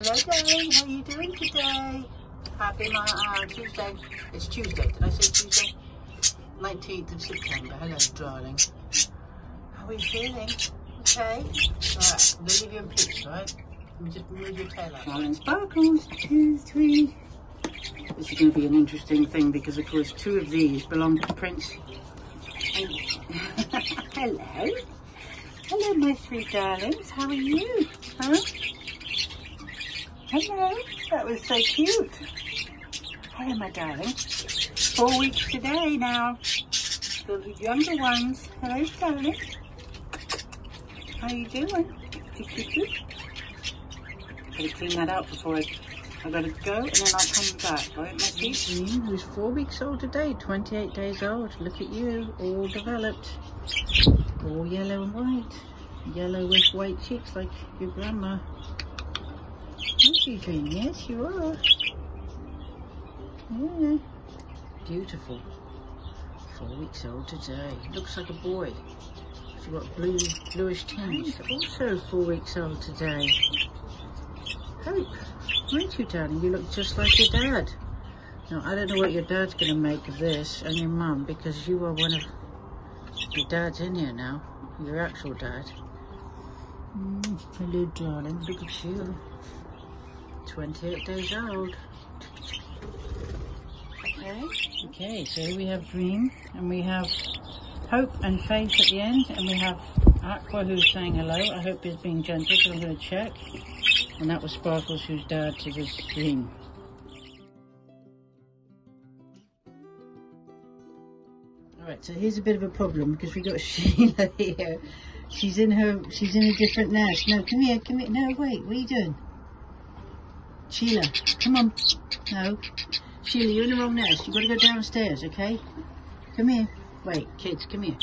Hello darling, how are you doing today? Happy Tuesday. It's Tuesday, did I say Tuesday? 19th of September. Hello darling. How are you feeling? Okay? Alright, I'm going to leave you in peace, alright? Let me just move your tail out. Darling sparkles, 2, 3. This is going to be an interesting thing because of course 2 of these belong to Prince. Hello. Hello my sweet darlings, how are you? Huh? Hello, that was so cute. Hello, my darling. 4 weeks today now. The younger ones. Hello, darling. How you doing? Gotta clean that out before I gotta go, and then I'll come back. All right, my sweet? Dream, who's 4 weeks old today, 28 days old. Look at you, all developed. All yellow and white. Yellow with white cheeks like your grandma. Aren't you, Dream? Yes, you are. Yeah. Beautiful. 4 weeks old today. Looks like a boy. She's got bluish tinge. Also 4 weeks old today. Hope, aren't you, darling? You look just like your dad. Now, I don't know what your dad's going to make of this, and your mum, because you are one of your dads in here now. Your actual dad. Hello, darling. Look at you. 28 days old. Okay, so we have Dream, and we have Hope and Faith at the end, and we have Aqua who's saying hello. I hope he's being gentle, so I'm going to check. And that was Sparkles, whose dad to this Dream. Alright, so here's a bit of a problem because we got Sheila here. She's in a different nest. No, come here. No, wait, what are you doing? Sheila, come on. No. Sheila, you're in the wrong nest. You've got to go downstairs, okay? Come here. Wait, kids, come here.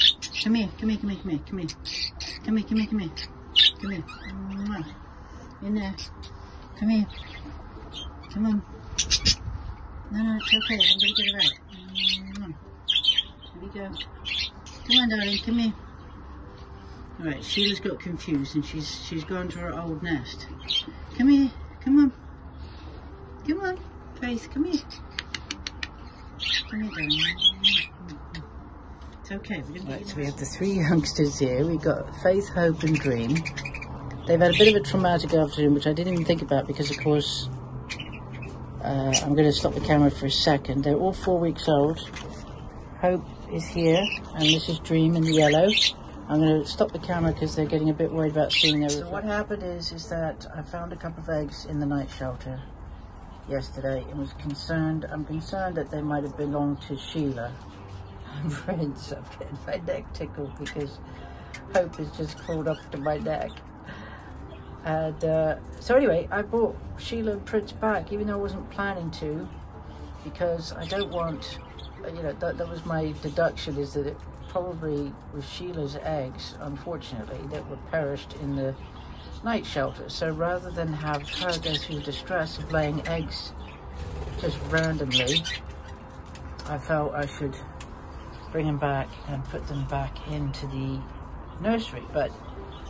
Come here. Come here. Mwah. In there. Come here. Come on. No, it's okay. I'm going to get her out. Here we go. Come on, darling. Come here. Alright, Sheila's got confused and she's gone to her old nest. Come here. Come on. Come on, Faith, come here. Come here, darling. It's okay. Right, so we have the 3 youngsters here. We've got Faith, Hope and Dream. They've had a bit of a traumatic afternoon, which I didn't even think about because, of course, I'm going to stop the camera for a second. They're all 4 weeks old. Hope is here, and this is Dream in the yellow. I'm going to stop the camera because they're getting a bit worried about seeing their... So what happened is that I found a couple of eggs in the night shelter yesterday and was concerned. I'm concerned that they might have belonged to Sheila and Prince. I'm getting my neck tickled because Hope has just crawled up to my neck. And so anyway, I brought Sheila and Prince back, even though I wasn't planning to, because I don't want, you know, that was my deduction, is that it probably was Sheila's eggs, unfortunately, that were perished in the night shelter. So rather than have her go through distress of laying eggs just randomly, I felt I should bring them back and put them back into the nursery. But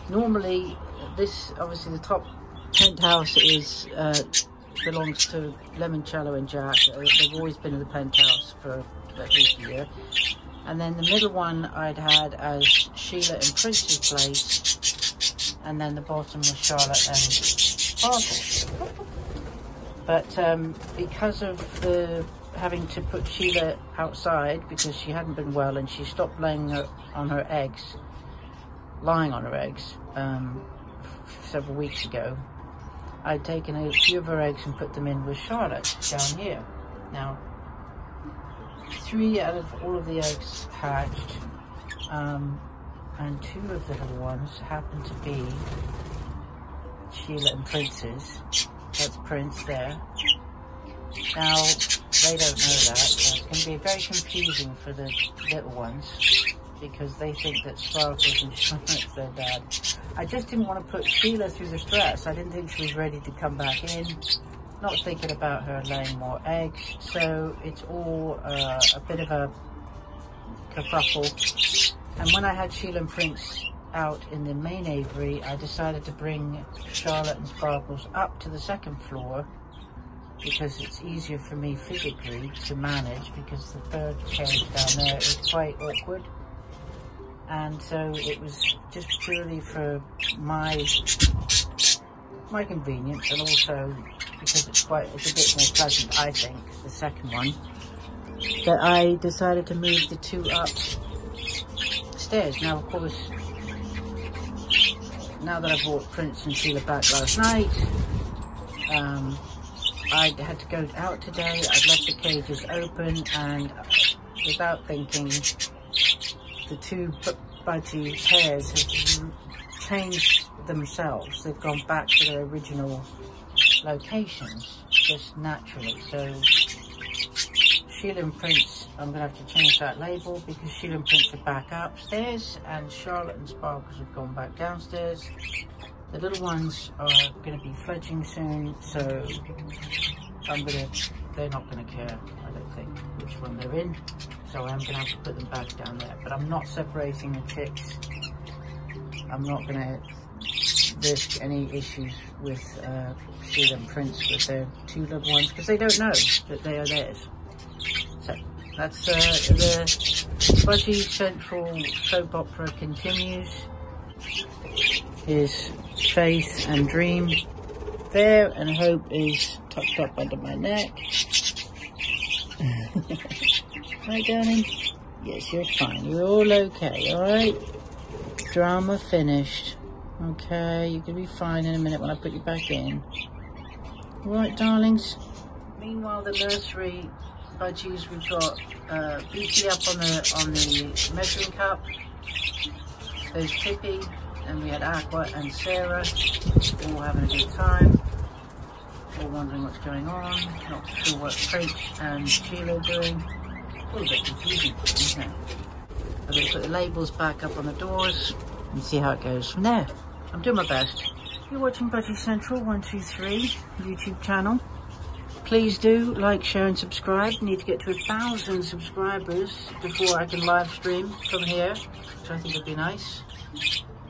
normally this, obviously the top penthouse is belongs to Limoncello and Jack. They've always been in the penthouse for at least a year. And then the middle one I'd had as Sheila and Prince's place, and then the bottom was Charlotte and Sparkle. But because of the having to put Sheila outside because she hadn't been well and she stopped lying on her eggs several weeks ago, I'd taken a few of her eggs and put them in with Charlotte down here. Now, 3 out of all of the eggs hatched, and 2 of the little ones happen to be Sheila and Prince's. That's Prince there. Now, they don't know that, so it's going to be very confusing for the little ones because they think that Sparkles and Charlotte's their dad. I just didn't want to put Sheila through the stress. I didn't think she was ready to come back in. Not thinking about her laying more eggs, so it's all a bit of a kerfuffle. And when I had Sheila and Prince out in the main aviary, I decided to bring Charlotte and Sparkles up to the second floor because it's easier for me physically to manage, because the third cage down there is quite awkward. And so it was just purely for my convenience, and also because it's a bit more pleasant, I think, the second one, that I decided to move the two upstairs. Now, of course, now that I brought Prince and Sheila back last night, I had to go out today. I'd left the cages open, and without thinking, the two budgie pairs have changed themselves. They've gone back to their original locations, just naturally. So Sheila and Prince, I'm going to have to change that label, because Sheila and Prince are back upstairs and Charlotte and Sparkles have gone back downstairs. The little ones are going to be fledging soon, so they're not going to care, I don't think, which one they're in. So I'm going to have to put them back down there. But I'm not separating the chicks. I'm not going to risk any issues with Sheila and Prince with their two little ones, because they don't know that they are theirs. So that's the Budgie Central soap opera continues. Here's Faith and Dream there, and Hope is tucked up under my neck. Right, darling? Yes, you're fine. You're all okay, alright? Drama finished. Okay, you're gonna be fine in a minute when I put you back in. Alright, darlings? Meanwhile, the nursery budgies, we've got Beaky up on the measuring cup. There's Tippy, and we had Aqua and Sarah, all having a good time. All wondering what's going on, not sure what Prince and Sheila are doing. A little bit confusing for them, isn't it? I'm going to put the labels back up on the doors and see how it goes from there. I'm doing my best. You're watching Budgie Central 123 YouTube channel. Please do like, share and subscribe. I need to get to 1,000 subscribers before I can live stream from here, which I think would be nice.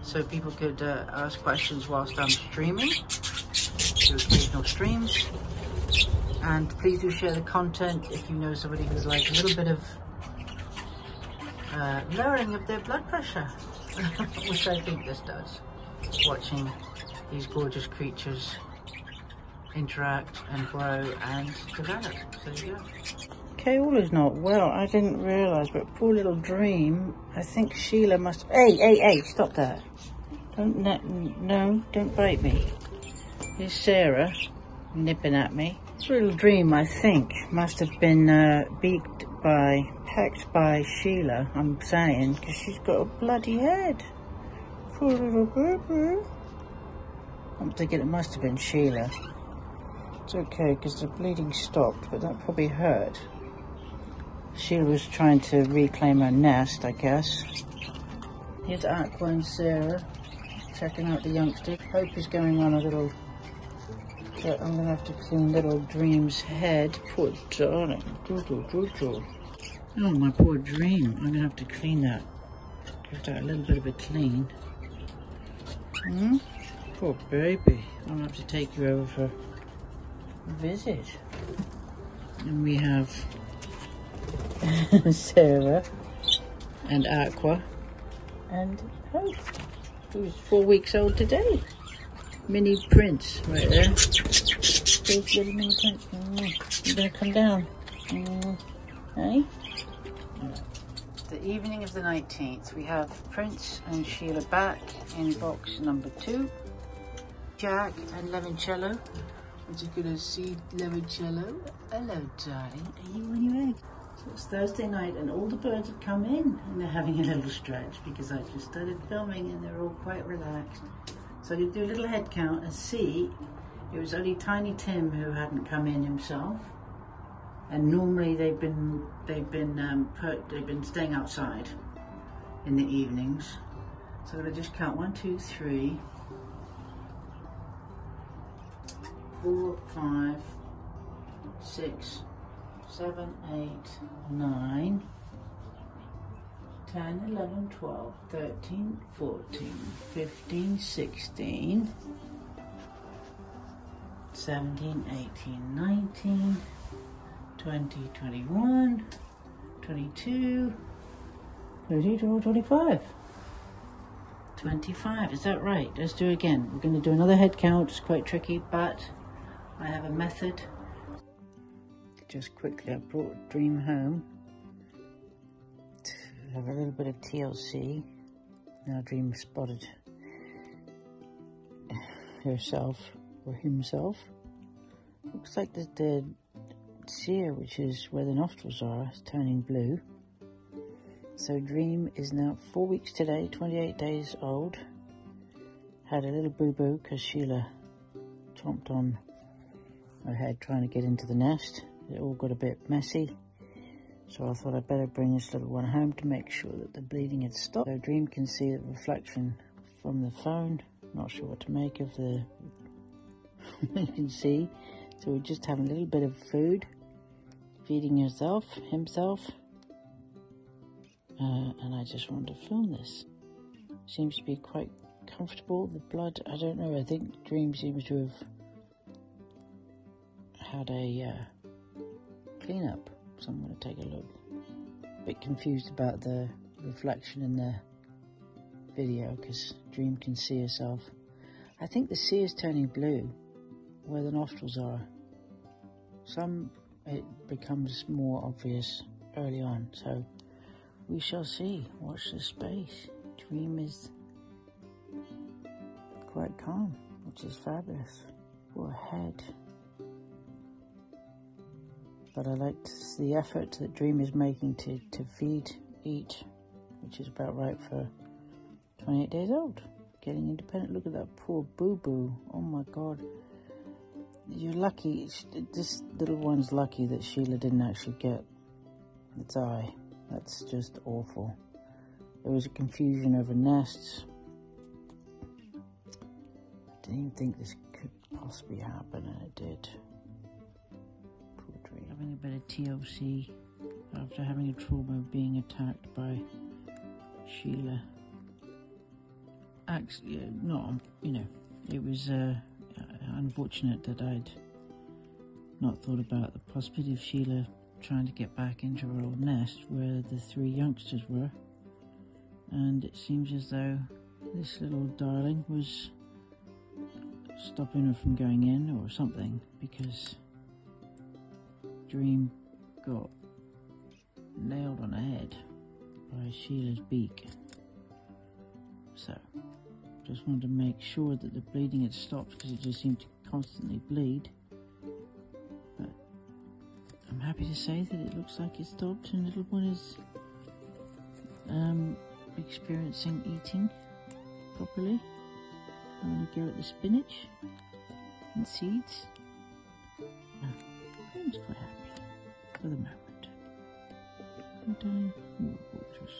So people could ask questions whilst I'm streaming, do occasional streams. And please do share the content if you know somebody who's like a little bit of lowering of their blood pressure, which I think this does, watching these gorgeous creatures interact and grow and develop. So there you go. Okay, all is not well. I didn't realise, but poor little Dream, I think Sheila must... Hey, stop that. Don't bite me. Here's Sarah nipping at me. Poor little Dream, I think, must have been pecked by Sheila, I'm saying, because she's got a bloody head. Poor little baby. I'm thinking it must have been Sheila. It's okay, because the bleeding stopped, but that probably hurt. Sheila was trying to reclaim her nest, I guess. Here's Aqua and Sarah checking out the youngster. Hope is going on a little... But I'm going to have to clean little Dream's head. Poor darling. Oh, my poor Dream. I'm going to have to clean that. Give that a little bit of a clean. Poor baby. I'm going to have to take you over for a visit. And we have Sarah and Aqua and Hope, who's 4 weeks old today. Mini Prince right there. Big little mini Prince. You gonna come down? Hey? The evening of the 19th, we have Prince and Sheila back in box number 2. Jack and Lemoncello. I'm just gonna see Lemoncello. Hello, darling. Are you on your egg? So it's Thursday night and all the birds have come in and they're having a little stretch because I just started filming and they're all quite relaxed. So I'm gonna do a little head count and see. It was only Tiny Tim who hadn't come in himself, and normally they've been staying outside in the evenings. So I'm gonna just count 1, 2, 3, 4, 5, 6, 7, 8, 9, 10, 11, 12, 13, 14, 15, 16, 17, 18, 19, 20, 21, 22, 23, 25. 25, is that right? Let's do it again. We're going to do another head count. It's quite tricky, but I have a method. Just quickly, I brought Dream home to have a little bit of TLC. Now Dream spotted herself or himself. Looks like the cere, which is where the nostrils are, is turning blue. So Dream is now 4 weeks today, 28 days old. Had a little boo-boo because Sheila chomped on her head trying to get into the nest. It all got a bit messy. So I thought I'd better bring this little one home to make sure that the bleeding had stopped. So Dream can see the reflection from the phone. Not sure what to make of the you can see. So we're just having a little bit of food, feeding himself. And I just wanted to film this. Seems to be quite comfortable. The blood, I don't know, I think Dream seems to have had a cleanup. So I'm going to take a look. A bit confused about the reflection in the video because Dream can see herself. I think the cere is turning blue where the nostrils are. Some it becomes more obvious early on, so we shall see. Watch this space. Dream is quite calm, which is fabulous. Poor head. But I like the effort that Dream is making to feed, eat, which is about right for 28 days old. Getting independent. Look at that poor boo-boo. Oh my God. You're lucky. This little one's lucky that Sheila didn't actually get its eye. That's just awful. There was a confusion over nests. Didn't even think this could possibly happen, and it did. Poor Dream. Having a bit of TLC after having a trauma of being attacked by Sheila. Actually, not, it was unfortunate that I'd not thought about the possibility of Sheila trying to get back into her old nest where the 3 youngsters were, and it seems as though this little darling was stopping her from going in or something, because Dream got nailed on the head by Sheila's beak. So just wanted to make sure that the bleeding had stopped because it just seemed to constantly bleed. But I'm happy to say that it looks like it stopped and little one is experiencing eating properly. I'm going to go at the spinach and seeds. I'm quite happy for the moment. And more gorgeous.